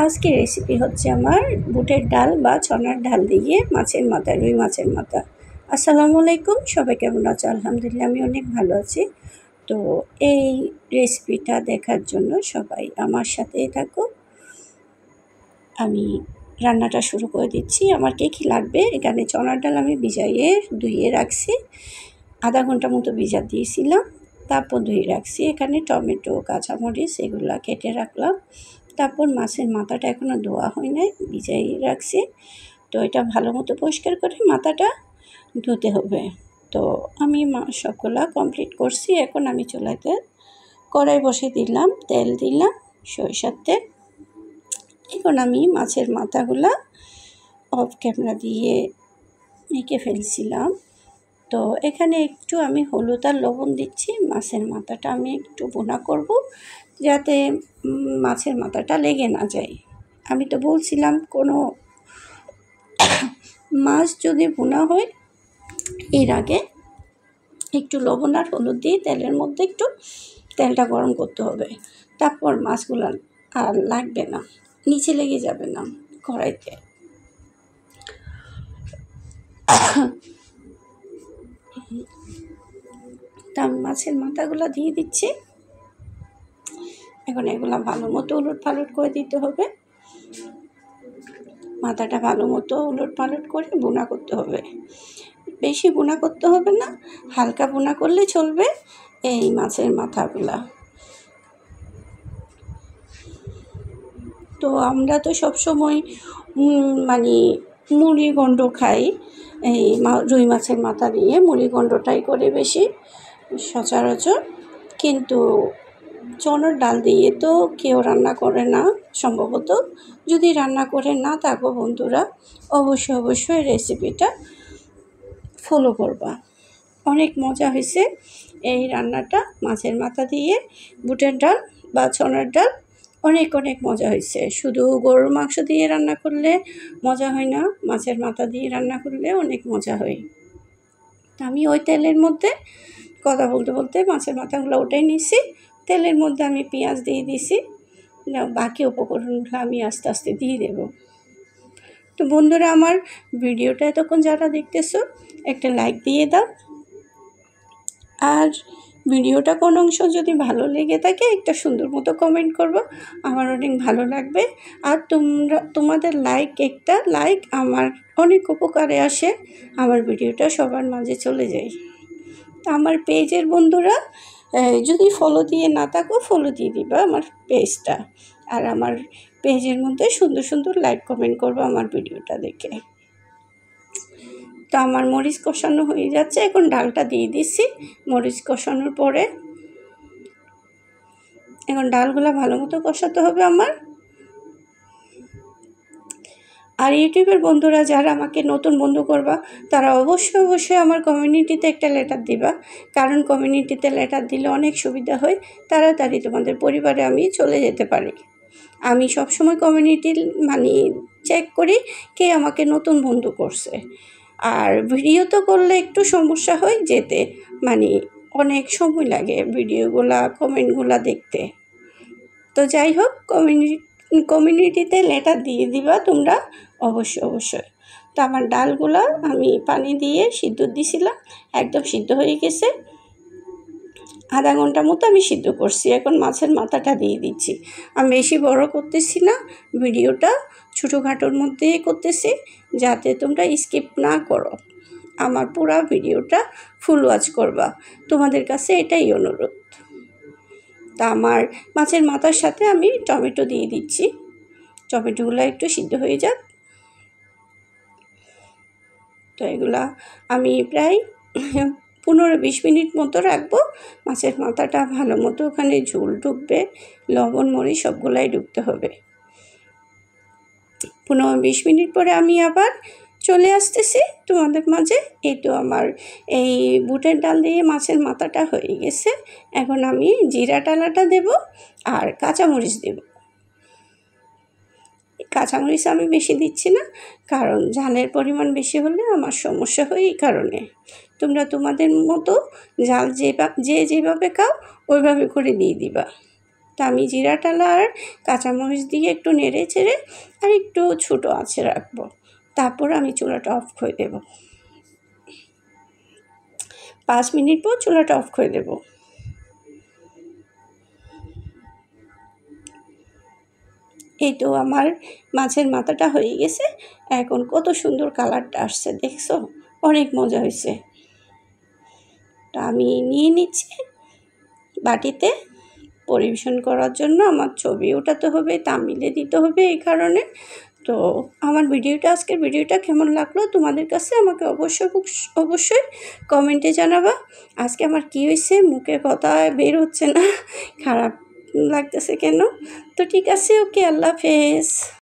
আজকে রেসিপি হচ্ছে আমার বুটের ডাল বা ছনার ডাল দিয়ে মাছের মাথা, রুই মাছের মাথা। আসসালামু আলাইকুম, সবাই কেমন আছো? আলহামদুলিল্লাহ আমি অনেক ভালো আছি। তো এই রেসিপিটা দেখার জন্য সবাই আমার সাথেই থাকো। আমি রান্নাটা শুরু করে দিচ্ছি। আমার কী লাগবে, এখানে ছনার ডাল আমি ধুইয়ে রাখছি, আধা ঘন্টা মতো ভিজা দিয়েছিলাম, তারপর ধুয়ে রাখছি। এখানে টমেটো, কাঁচামরিচ এগুলো কেটে রাখলাম। তারপর মাছের মাথাটা এখনও ধোয়া হয় নাই, ভিজাই রাখছি। তো এটা ভালো মতো পরিষ্কার করে মাথাটা ধুতে হবে। তো আমি সবগুলা কমপ্লিট করছি। এখন আমি চুলাতে কড়াই বসিয়ে দিলাম, তেল দিলাম, সরিষার তেল। এখন আমি মাছের মাথাগুলা অফ ক্যামেরা দিয়ে মেখে ফেলছিলাম। তো এখানে একটু আমি হলুদ আর লবণ দিচ্ছি। মাছের মাথাটা আমি একটু ভুনা করব, যাতে মাছের মাথাটা লেগে না যায়। আমি তো বলছিলাম কোনো মাছ যদি ভুনা হয় এর আগে একটু লবণ আর হলুদ দিয়ে তেলের মধ্যে একটু তেলটা গরম করতে হবে। তারপর মাছগুলো আর লাগবে না, নিচে লেগে যাবে না কড়াইতে। তা আমি মাছের মাথাগুলো দিয়ে দিচ্ছি। এখন এগুলো ভালো মতো উলট পালট করে দিতে হবে। মাথাটা ভালো মতো উলট পালট করে ভুনা করতে হবে। বেশি ভুনা করতে হবে না, হালকা ভুনা করলে চলবে এই মাছের মাথাগুলা। তো আমরা তো সবসময় মানে মুড়িঘণ্ট খাই, এই রুই মাছের মাথা দিয়ে মুড়িঘণ্টটাই করে বেশি সচরাচর। কিন্তু ছনার ডাল দিয়ে তো কেউ রান্না করে না সম্ভবত। যদি রান্না করে না থাকো বন্ধুরা, অবশ্যই রেসিপিটা ফলো করবা। অনেক মজা হয়েছে এই রান্নাটা, মাছের মাথা দিয়ে বুটের ডাল বা ছনার ডাল। অনেক মজা হয়েছে। শুধু গরুর মাংস দিয়ে রান্না করলে মজা হয় না, মাছের মাথা দিয়ে রান্না করলে অনেক মজা হয়। আমি ওই তেলের মধ্যে কথা বলতে মাছের মাথাগুলো ওটাই নিয়েছি। তেলের মধ্যে আমি পেঁয়াজ দিয়ে দিয়েছি, বাকি উপকরণগুলো আমি আস্তে আস্তে দিয়ে দেব। তো বন্ধুরা, আমার ভিডিওটা এতক্ষণ যারা দেখতেছো একটা লাইক দিয়ে দাও, আর ভিডিওটা কোন অংশ যদি ভালো লেগে থাকে একটা সুন্দর মতো কমেন্ট করবো, আমার অনেক ভালো লাগবে। আর তোমাদের একটা লাইক আমার অনেক উপকারে আসে, আমার ভিডিওটা সবার মাঝে চলে যায়। তা আমার পেজের বন্ধুরা যদি ফলো দিয়ে না থাকো, ফলো দিয়ে দিবা আমার পেজটা। আর আমার পেজের মধ্যে সুন্দর লাইক কমেন্ট করবো আমার ভিডিওটা দেখে। তো আমার মরিচ কষানো হয়ে যাচ্ছে, এখন ডালটা দিয়ে দিচ্ছি। মরিচ কষানোর পরে এখন ডালগুলো ভালো মতো কষাতে হবে আমার। আর ইউটিউবের বন্ধুরা যারা আমাকে নতুন বন্ধু করবা, তারা অবশ্যই আমার কমিউনিটিতে একটা লেটার দিবা, কারণ কমিউনিটিতে লেটার দিলে অনেক সুবিধা হয়, তাড়াতাড়ি তোমাদের পরিবারে আমি চলে যেতে পারি। আমি সবসময় কমিউনিটির চেক করি কে আমাকে নতুন বন্ধু করছে। আর ভিডিও তো করলে একটু সমস্যা হয় যেতে, অনেক সময় লাগে ভিডিওগুলা কমেন্টগুলা দেখতে। তো যাই হোক, কমিউনিটিতে লেটার দিয়ে দিবা তোমরা অবশ্যই। তো আমার ডালগুলা আমি পানি দিয়ে সিদ্ধ দিছিলাম, একদম সিদ্ধ হয়ে গেছে। আধা ঘন্টা মতো আমি সিদ্ধ করছি। এখন মাছের মাথাটা দিয়ে দিচ্ছি। আমি বেশি বড় করতেছি না, ভিডিওটা ছোটোখাটোর মধ্যে করতেছি, যাতে তোমরা স্কিপ না করো, আমার পুরো ভিডিওটা ফুল ওয়াচ করবা। তোমাদের কাছে এটাই অনুরোধ। তা আমার মাছের মাথার সাথে আমি টমেটো দিয়ে দিচ্ছি। টমেটোগুলো একটু সিদ্ধ হয়ে যাক। তো এগুলা আমি প্রায় 15-20 মিনিট মতো রাখবো। মাছের মাথাটা ভালো মতো ওখানে ঝোল ঢুকবে, লবণ মরিচ সবগুলাই ঢুকতে হবে। 15-20 মিনিট পরে আমি আবার চলে আসতেছি তোমাদের মাঝে। এই তো আমার এই বুটের ডাল দিয়ে মাছের মাথাটা হয়ে গেছে। এখন আমি জিরা টালাটা দেব আর কাঁচামরিচ দেব। কাঁচামরিচ আমি বেশি দিচ্ছি না, কারণ ঝালের পরিমাণ বেশি হলে আমার সমস্যা হয়। এই কারণে তোমরা তোমাদের মতো ঝাল যেভাবে খাও ওইভাবে করে দিয়ে দিবা। তা আমি জিরা টালা আর কাঁচামরিচ দিয়ে একটু নেড়ে চেড়ে আর একটু ছোটো আঁচে রাখবো। তারপর আমি চুলাটা অফ করে দেব। 5 মিনিট পর চুলাটা অফ করে দেব। এই তো আমার মাছের মাথাটা হয়ে গেছে। এখন কত সুন্দর কালারটা আসছে দেখছো? অনেক মজা হয়েছে। তা আমি নিয়ে নিচ্ছি বাটিতে পরিবেশন করার জন্য। আমার ছবি ওঠাতে হবে, থাম্বনেইলে দিতে হবে, এই কারণে। তো আমার আজকের ভিডিওটা কেমন লাগলো তোমাদের কাছে আমাকে অবশ্যই কমেন্টে জানাবা। আজকে আমার কী হয়েছে, মুখে কথা বের হচ্ছে না, খারাপ লাগতেছে কেন? তো ঠিক আছে, ওকে, আল্লাহ হাফেজ।